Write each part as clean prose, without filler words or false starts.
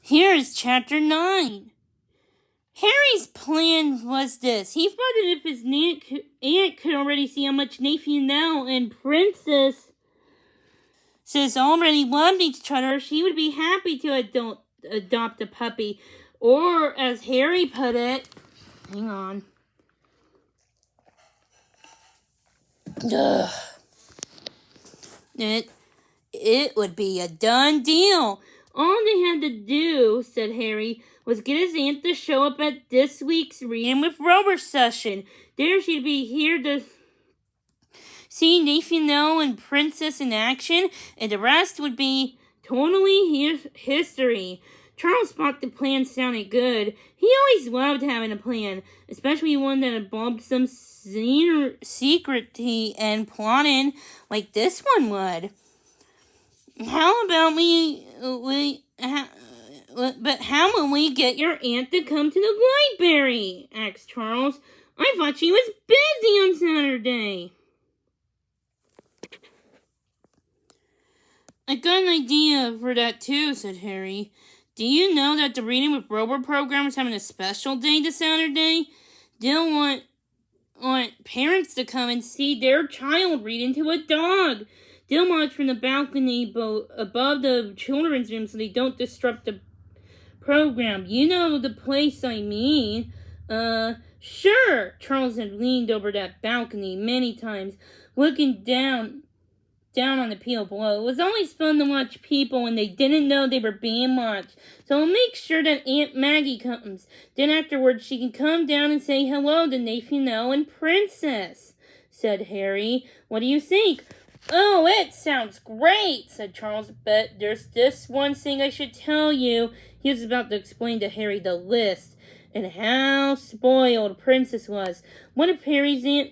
Here is Chapter 9. Harry's plan was this. He thought that if his aunt could already see how much Nathaniel and Princess already loved each other, she would be happy to adopt a puppy. Or, as Harry put it, hang on. Ugh. It would be a done deal. All they had to do, said Harry, was get his aunt to show up at this week's Reading with Rover session. There she'd be here to see Nathaniel and Princess in action, and the rest would be totally history. Charles thought the plan sounded good. He always loved having a plan, especially one that involved some secrecy and plotting like this one would. How about but how will we get your aunt to come to the library? Asked Charles. I thought she was busy on Saturday. I got an idea for that too, said Harry. Do you know that the Reading with Rover program is having a special day this Saturday? They'll want parents to come and see their child reading to a dog. They'll watch from the balcony above the children's room so they don't disrupt the program. You know the place I mean. Sure. Charles had leaned over that balcony many times, looking down on the people below. It was always fun to watch people when they didn't know they were being watched. So I'll make sure that Aunt Maggie comes. Then afterwards she can come down and say hello to Nathaniel and Princess, said Harry. What do you think? Oh, it sounds great, said Charles, but there's this one thing I should tell you. He was about to explain to Harry the list and how spoiled Princess was. One of Harry's Aunt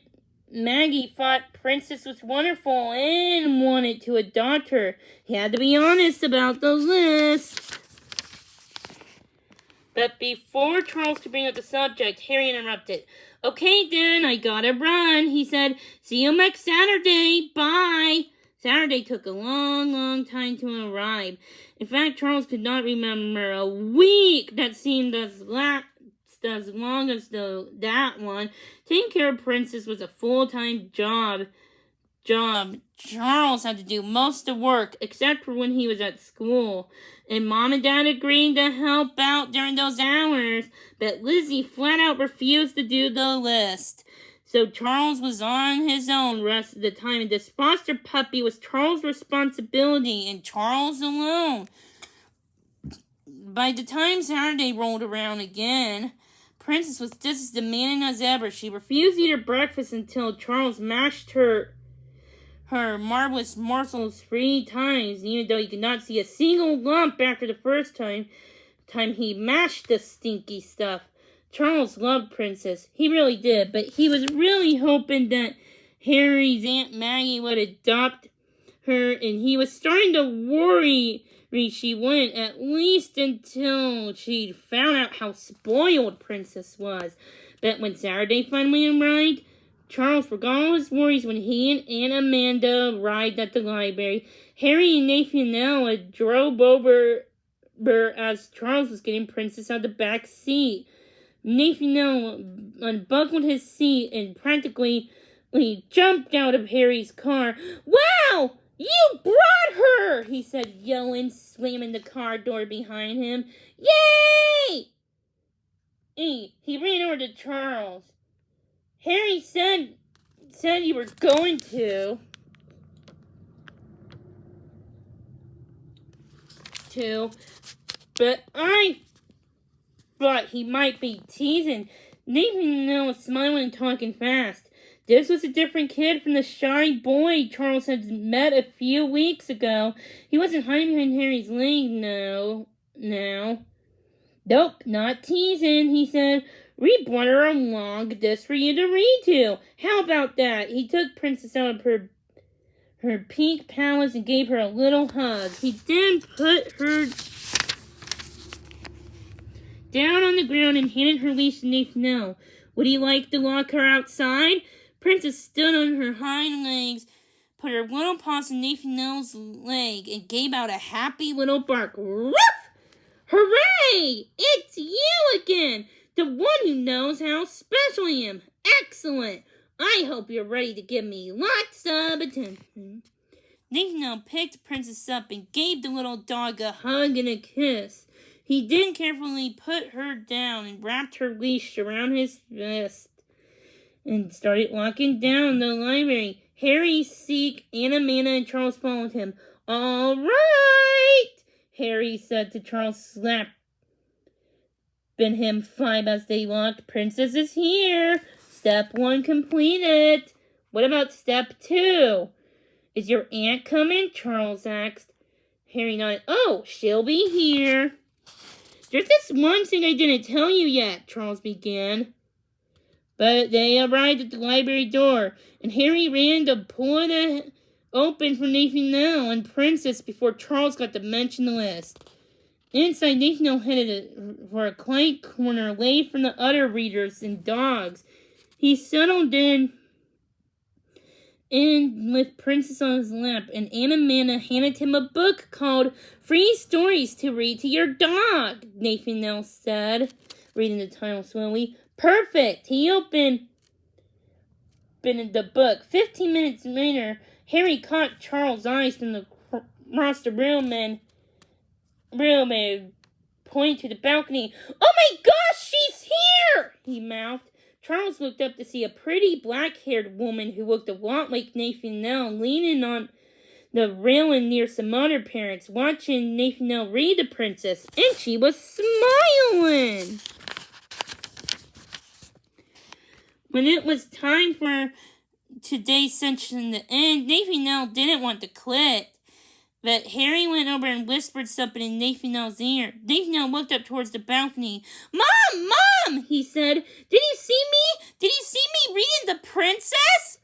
Maggie thought Princess was wonderful and wanted to adopt her. He had to be honest about the list. But before Charles could bring up the subject, Harry interrupted. Okay then, I gotta run, he said. See you next Saturday. Bye. Saturday took a long time to arrive. In fact, Charles could not remember a week that seemed as long as that one. Taking care of Princess was a full-time job. Charles had to do most of the work, except for when he was at school. And Mom and Dad agreed to help out during those hours, but Lizzie flat out refused to do the list. So Charles was on his own the rest of the time, and this foster puppy was Charles' responsibility, and Charles alone. By the time Saturday rolled around again, Princess was just as demanding as ever. She refused to eat her breakfast until Charles mashed her marvelous morsels 3 times, even though he could not see a single lump after the first time he mashed the stinky stuff. Charles loved Princess. He really did, but he was really hoping that Harry's Aunt Maggie would adopt her, and he was starting to worry she wouldn't, at least until she found out how spoiled Princess was. But when Saturday finally arrived, Charles forgot all his worries when he and Aunt Amanda arrived at the library. Harry and Nathaniel drove over as Charles was getting Princess out of the back seat. Nathaniel unbuckled his seat and practically jumped out of Harry's car. Wow! You brought her! He said, yelling, slamming the car door behind him. Yay! He ran over to Charles. Harry said you were going to. But I thought he might be teasing. Nathaniel was smiling and talking fast. This was a different kid from the shy boy Charles had met a few weeks ago. He wasn't hiding behind Harry's leg now. Nope, not teasing, he said. We brought her along just for you to read to. How about that? He took Princess out of her pink palace and gave her a little hug. He then put her down on the ground and handed her leash to Nathaniel. Would he like to lock her outside? Princess stood on her hind legs, put her little paws on Nathaniel's leg, and gave out a happy little bark. Ruff! Hooray! It's you again! The one who knows how special I am. Excellent! I hope you're ready to give me lots of attention. Nathaniel picked Princess up and gave the little dog a hug and a kiss. He then carefully put her down and wrapped her leash around his wrist and started walking down the library. Harry, Zeke, Anna, Mana, and Charles followed him. All right, Harry said to Charles, slapping him 5 as they walked. Princess is here. Step 1 completed. What about step 2? Is your aunt coming? Charles asked. Harry nodded. Oh, she'll be here. There's this one thing I didn't tell you yet, Charles began. But they arrived at the library door, and Harry ran to pull it open for Nathaniel and Princess before Charles got to mention the list. Inside, Nathaniel headed for a quiet corner away from the other readers and dogs. He settled in with Princess on his lap, and Anna Mana handed him a book called Free Stories to Read to Your Dog, Nathaniel said, reading the title slowly. Perfect! He opened the book. 15 minutes later, Harry caught Charles' eyes from across the room and pointed to the balcony. Oh my gosh, she's here! He mouthed. Charles looked up to see a pretty black-haired woman who looked a lot like Nathaniel leaning on the railing near some other parents, watching Nathaniel read the princess, and she was smiling. When it was time for today's session to end, Nathaniel didn't want to quit. But Harry went over and whispered something in Nathaniel's ear. Nathaniel looked up towards the balcony. Mom! Mom! He said. Did you see me? Did you see me reading The Princess?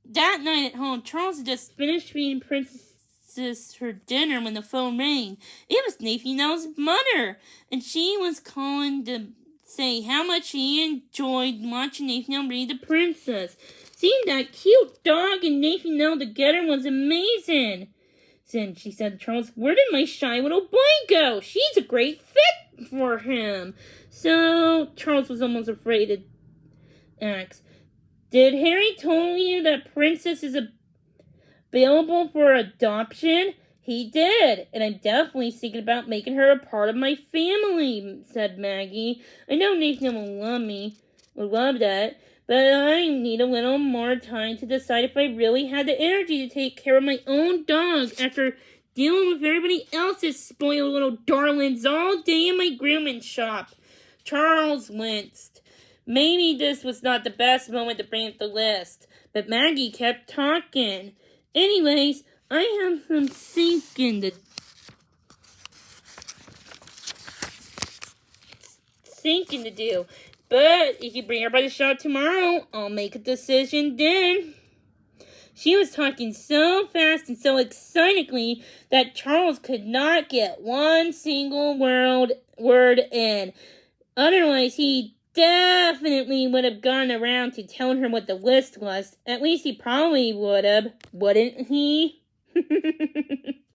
That night at home, Charles had just finished feeding Princess her dinner when the phone rang. It was Nathaniel's mother, and she was calling to say how much she enjoyed watching Nathaniel read The Princess. Seeing that cute dog and Nathaniel together was amazing. She said to Charles, where did my shy little boy go? She's a great fit for him. So Charles was almost afraid to ask, did Harry tell you that Princess is available for adoption? He did, and I'm definitely thinking about making her a part of my family, said Maggie. I know Nathan will love that, but I need a little more time to decide if I really had the energy to take care of my own dog after dealing with everybody else's spoiled little darlings all day in my grooming shop. Charles winced. Maybe this was not the best moment to bring up the list, but Maggie kept talking. Anyways, I have some thinking to do. But if you bring her by the shop tomorrow, I'll make a decision then. She was talking so fast and so excitedly that Charles could not get one single word in. Otherwise, he definitely would have gone around to telling her what the list was. At least he probably would have, wouldn't he?